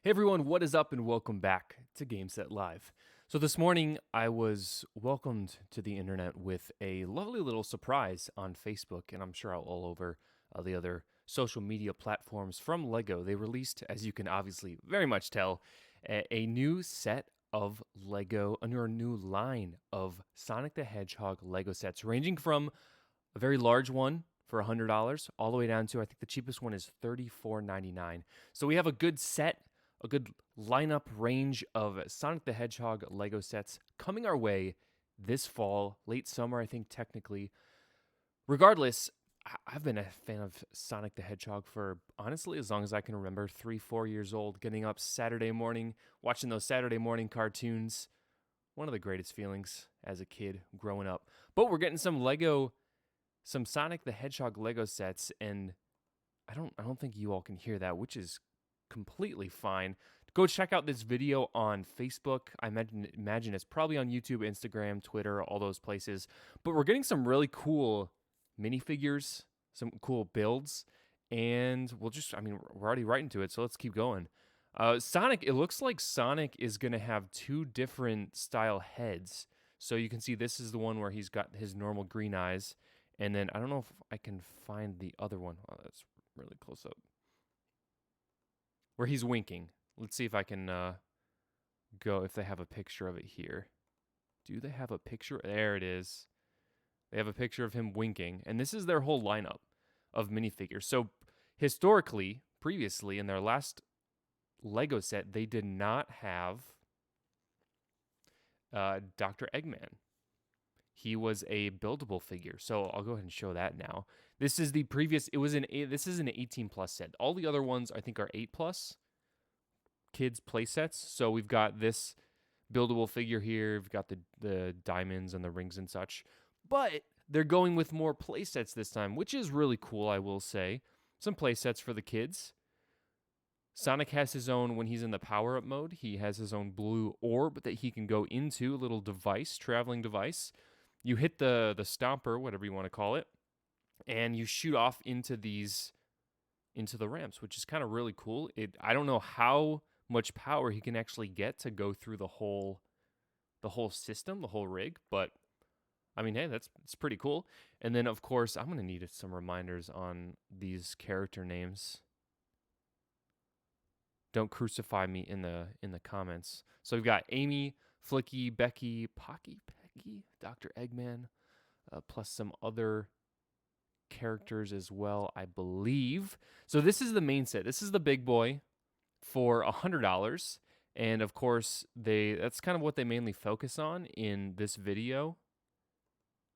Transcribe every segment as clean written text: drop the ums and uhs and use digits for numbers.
Hey everyone, what is up and welcome back to Game Set Live. So this morning I was welcomed to the internet with a lovely little surprise on Facebook and I'm sure all over the other social media platforms from Lego. They released, as you can obviously very much tell, a new set of Lego, under a new line of Sonic the Hedgehog Lego sets, ranging from a very large one for $100 all the way down to, I think the cheapest one is $34.99. So we have a good set, a good lineup range of Sonic the Hedgehog Lego sets coming our way this fall, late summer, I think technically. Regardless, I've been a fan of Sonic the Hedgehog for honestly as long as I can remember, 3-4 years old, getting up Saturday morning, watching those Saturday morning cartoons. One of the greatest feelings as a kid growing up. But we're getting some Sonic the Hedgehog Lego sets, and I don't think you all can hear that, which is completely fine. Go check out this video on Facebook. I imagine it's probably on YouTube, Instagram, Twitter, all those places. But we're getting some really cool minifigures, some cool builds, and we're already right into it, so let's keep going. Sonic, it looks like Sonic is going to have two different style heads. So you can see this is the one where he's got his normal green eyes. And then I don't know if I can find the other one. Oh, that's really close up. Where he's winking. Let's see if I can go, if they have a picture of it here. Do they have a picture? There it is. They have a picture of him winking. And this is their whole lineup of minifigures. So historically, previously, in their last Lego set, they did not have Dr. Eggman. He was a buildable figure. So I'll go ahead and show that now. This is the previous, this is an 18 plus set. All the other ones I think are 8 plus kids play sets. So we've got this buildable figure here. We've got the diamonds and the rings and such. But they're going with more play sets this time, which is really cool, I will say. Some play sets for the kids. Sonic has his own, when he's in the power-up mode, he has his own blue orb that he can go into, a little device, traveling device. You hit the stomper, whatever you want to call it, and you shoot off into the ramps, which is kind of really cool. I don't know how much power he can actually get to go through the whole system, the whole rig, but I mean, hey, it's pretty cool. And then of course, I'm gonna need some reminders on these character names. Don't crucify me in the comments. So we've got Amy, Flicky, Becky, Pocky, Peggy, Dr. Eggman, plus some other characters as well, I believe. So this is the main set. This is the big boy for $100. And of course, that's kind of what they mainly focus on in this video.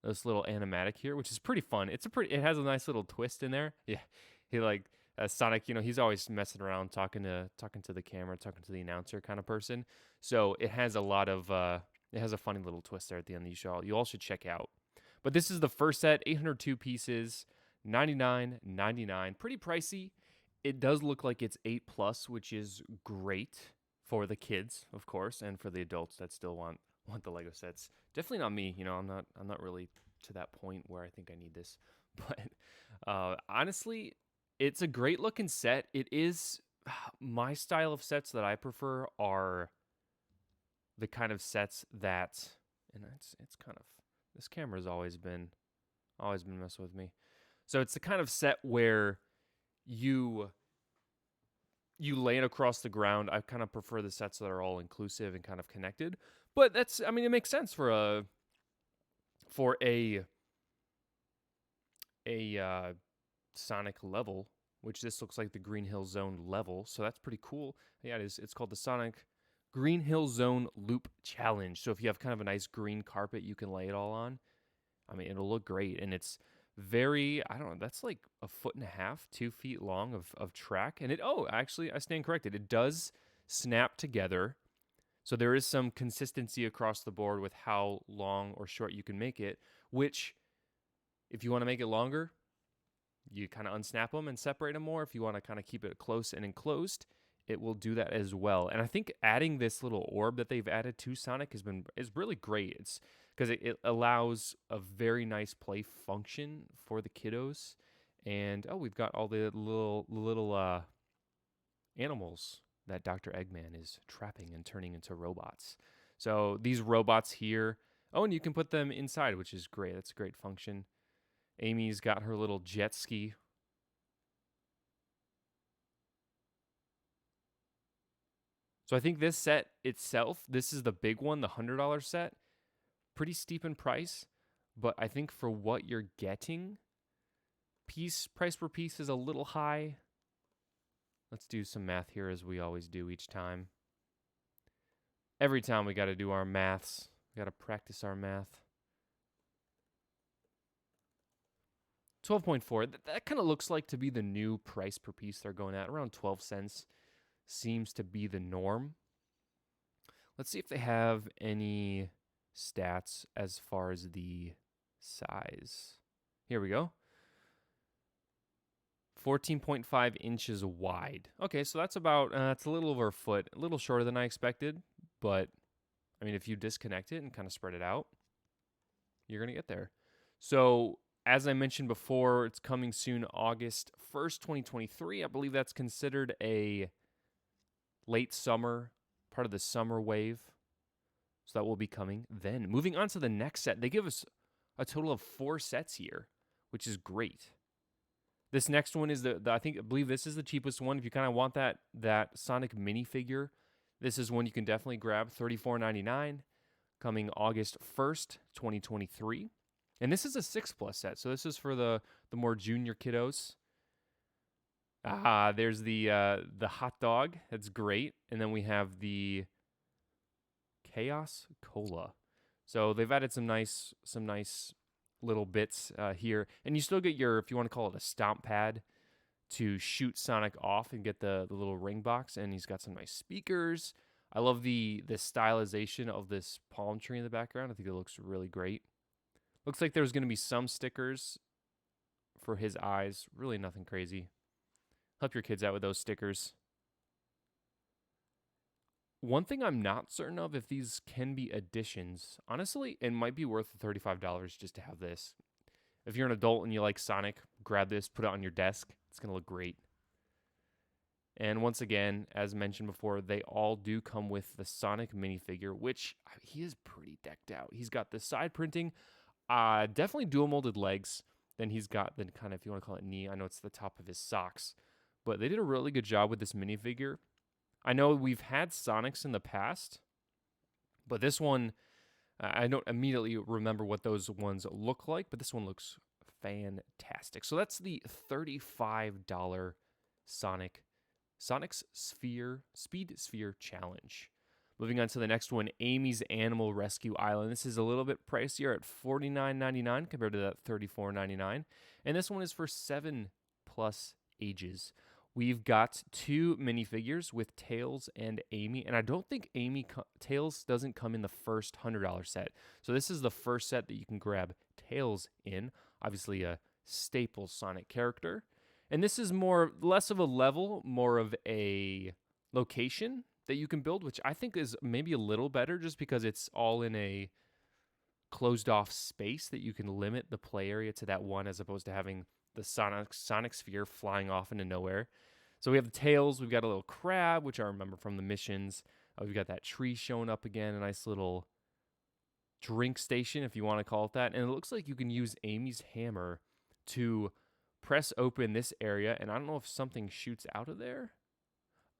This little animatic here, which is pretty fun. It has a nice little twist in there. Yeah, he like Sonic, he's always messing around, talking to the camera, talking to the announcer kind of person. So it has a lot of it has a funny little twist there at the end that you all should check out. But this is the first set, 802 pieces, $99.99. Pretty pricey. It does look like it's 8 plus, which is great for the kids, of course, and for the adults that still want the Lego sets. Definitely not me. I'm not really to that point where I think I need this. But honestly, it's a great looking set. It is my style of sets that I prefer are the kind of sets that, and it's kind of, this camera's always been messing with me. So it's the kind of set where you lay it across the ground. I kind of prefer the sets that are all inclusive and kind of connected. But it makes sense for a Sonic level, which this looks like the Green Hill Zone level. So that's pretty cool. Yeah, it is. It's called the Sonic Green Hill Zone Loop Challenge. So if you have kind of a nice green carpet you can lay it all on, I mean, it'll look great. And it's very, I don't know, that's like 1.5 feet, 2 feet long of track. And actually, I stand corrected. It does snap together. So there is some consistency across the board with how long or short you can make it, which if you want to make it longer, you kind of unsnap them and separate them more. If you want to kind of keep it close and enclosed, it will do that as well. And I think adding this little orb that they've added to Sonic is really great. It's because it allows a very nice play function for the kiddos. And we've got all the little animals that Dr. Eggman is trapping and turning into robots. So these robots here, oh, and you can put them inside, which is great. That's a great function. Amy's got her little jet ski. So I think this set itself, this is the big one, the $100 set, pretty steep in price, but I think for what you're getting, price per piece is a little high. Let's do some math here as we always do each time. Every time we got to do our maths. We got to practice our math. 12.4. That kind of looks like to be the new price per piece they're going at. Around 12 cents seems to be the norm. Let's see if they have any stats as far as the size. Here we go. 14.5 inches wide. Okay, so that's about, it's a little over a foot, a little shorter than I expected, but I mean, if you disconnect it and kind of spread it out, you're going to get there. So, as I mentioned before, it's coming soon, August 1st, 2023. I believe that's considered a late summer, part of the summer wave. So that will be coming then. Moving on to the next set. They give us a total of 4 sets here, which is great. This next one is I believe this is the cheapest one. If you kind of want that Sonic minifigure, this is one you can definitely grab. $34.99, coming August 1st, 2023. And this is a 6+ set, so this is for the more junior kiddos. There's the hot dog. That's great. And then we have the Chaos Cola. So they've added some nice little bits here, and you still get your, if you want to call it a stomp pad, to shoot Sonic off and get the little ring box. And he's got some nice speakers. I love the stylization of this palm tree in the background. I think it looks really great. Looks like there's going to be some stickers for his eyes. Really nothing crazy. Help your kids out with those stickers. One thing I'm not certain of, if these can be additions. Honestly, it might be worth the $35 just to have this. If you're an adult and you like Sonic, grab this, put it on your desk. It's going to look great. And once again, as mentioned before, they all do come with the Sonic minifigure, which he is pretty decked out. He's got the side printing, definitely dual molded legs. Then he's got the kind of, if you want to call it knee, I know it's the top of his socks. But they did a really good job with this minifigure. I know we've had Sonics in the past, but this one, I don't immediately remember what those ones look like, but this one looks fantastic. So that's the $35 Sonic's Speed Sphere Challenge. Moving on to the next one, Amy's Animal Rescue Island. This is a little bit pricier at $49.99 compared to that $34.99. And this one is for 7+ ages. We've got 2 minifigures with Tails and Amy, and I don't think Tails doesn't come in the first $100 set. So this is the first set that you can grab Tails in, obviously a staple Sonic character. And this is less of a level, more of a location that you can build, which I think is maybe a little better just because it's all in a closed off space that you can limit the play area to that one as opposed to having the Sonic sphere flying off into nowhere. So we have the Tails, we've got a little crab, which I remember from the missions. We've got that tree showing up again, a nice little drink station, if you want to call it that. And it looks like you can use Amy's hammer to press open this area, and I don't know if something shoots out of there.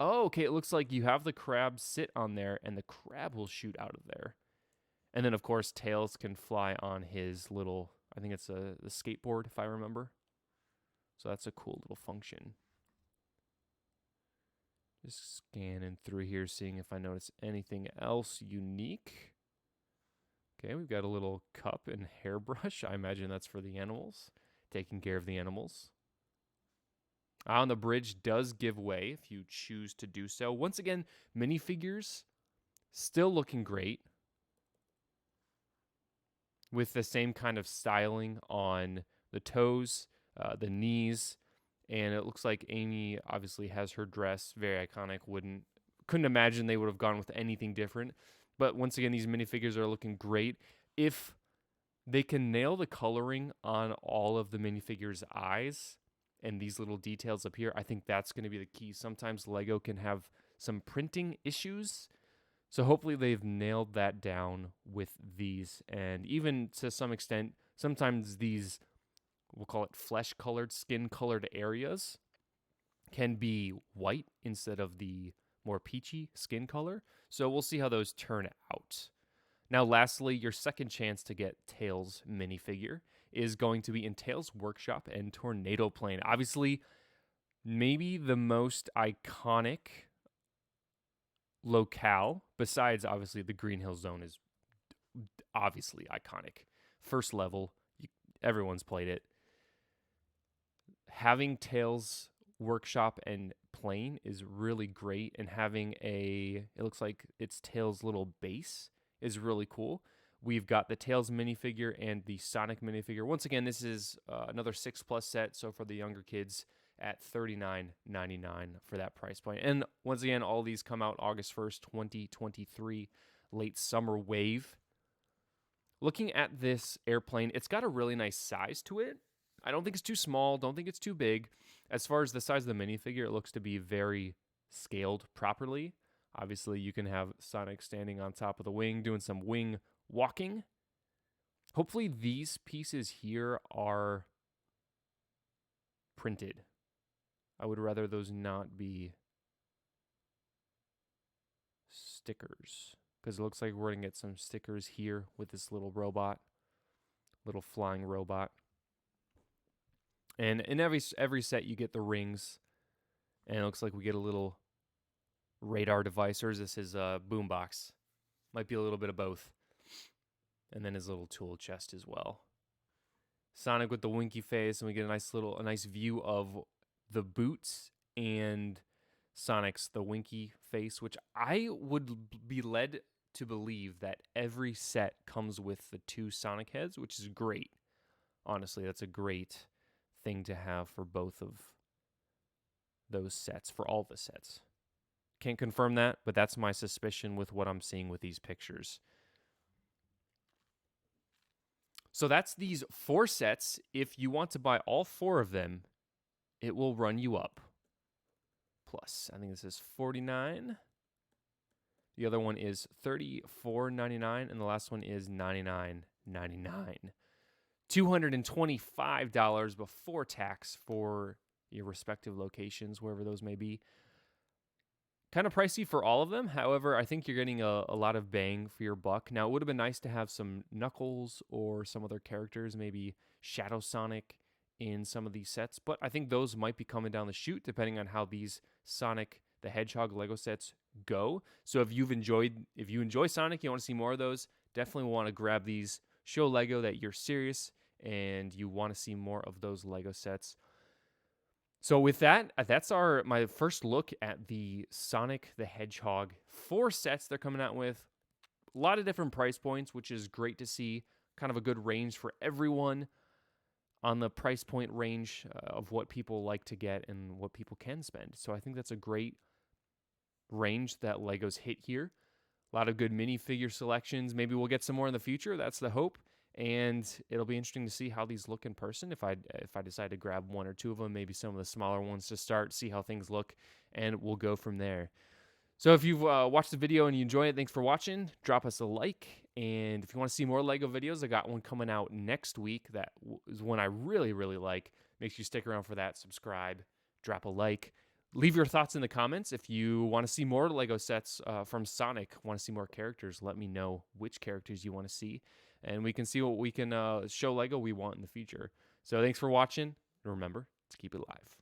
Oh, okay, it looks like you have the crab sit on there, and the crab will shoot out of there. And then, of course, Tails can fly on his little, I think it's the skateboard, if I remember. So that's a cool little function. Just scanning through here, seeing if I notice anything else unique. Okay, we've got a little cup and hairbrush. I imagine that's for the animals, taking care of the animals. On the bridge does give way if you choose to do so. Once again, minifigures still looking great with the same kind of styling on the toes, the knees, and it looks like Amy obviously has her dress, very iconic. Couldn't imagine they would have gone with anything different. But once again, these minifigures are looking great. If they can nail the coloring on all of the minifigures' eyes and these little details up here, I think that's going to be the key. Sometimes Lego can have some printing issues. So hopefully they've nailed that down with these. And even to some extent, sometimes these, we'll call it flesh-colored, skin-colored areas can be white instead of the more peachy skin color. So we'll see how those turn out. Now, lastly, your second chance to get Tails minifigure is going to be in Tails Workshop and Tornado Plane. Obviously, maybe the most iconic locale, besides obviously the Green Hill Zone, is obviously iconic. First level, everyone's played it. Having Tails Workshop and Plane is really great, and having it looks like it's Tails' little base is really cool. We've got the Tails minifigure and the Sonic minifigure. Once again, this is another 6+ set, so for the younger kids at $39.99 for that price point. And once again, all these come out August 1st, 2023, late summer wave. Looking at this airplane, it's got a really nice size to it. I don't think it's too small, don't think it's too big. As far as the size of the minifigure, it looks to be very scaled properly. Obviously, you can have Sonic standing on top of the wing, doing some wing walking. Hopefully, these pieces here are printed. I would rather those not be stickers, because it looks like we're going to get some stickers here with this little robot, little flying robot. And in every set, you get the rings, and it looks like we get a little radar device, or is this his boombox? Might be a little bit of both. And then his little tool chest as well. Sonic with the winky face, and we get a nice view of the boots and Sonic's the winky face, which I would be led to believe that every set comes with the 2 Sonic heads, which is great. Honestly, that's a great thing to have for both of those sets, for all the sets. Can't confirm that, but that's my suspicion with what I'm seeing with these pictures. So that's these 4 sets. If you want to buy all 4 of them, it will run you up. Plus, I think this is $49. The other one is $34.99, and the last one is $99.99. $225 before tax for your respective locations, wherever those may be. Kind of pricey for all of them. However, I think you're getting a lot of bang for your buck. Now, it would have been nice to have some Knuckles or some other characters, maybe Shadow Sonic in some of these sets, but I think those might be coming down the chute depending on how these Sonic the Hedgehog Lego sets go. So if you enjoy Sonic, you want to see more of those, definitely want to grab these. Show Lego that you're serious and you want to see more of those Lego sets. So with that, that's my first look at the Sonic the Hedgehog 4 sets they're coming out with. A lot of different price points, which is great to see. Kind of a good range for everyone on the price point range of what people like to get and what people can spend. So I think that's a great range that Lego's hit here. A lot of good minifigure selections. Maybe we'll get some more in the future. That's the hope. And it'll be interesting to see how these look in person. If I decide to grab 1 or 2 of them, maybe some of the smaller ones to start, see how things look, and we'll go from there. So if you've watched the video and you enjoy it, thanks for watching. Drop us a like. And if you want to see more Lego videos, I got one coming out next week. That is one I really, really like. Make sure you stick around for that. Subscribe, drop a like. Leave your thoughts in the comments. If you want to see more Lego sets from Sonic, want to see more characters, let me know which characters you want to see. And we can see what we can show Lego we want in the future. So thanks for watching. And remember to keep it live.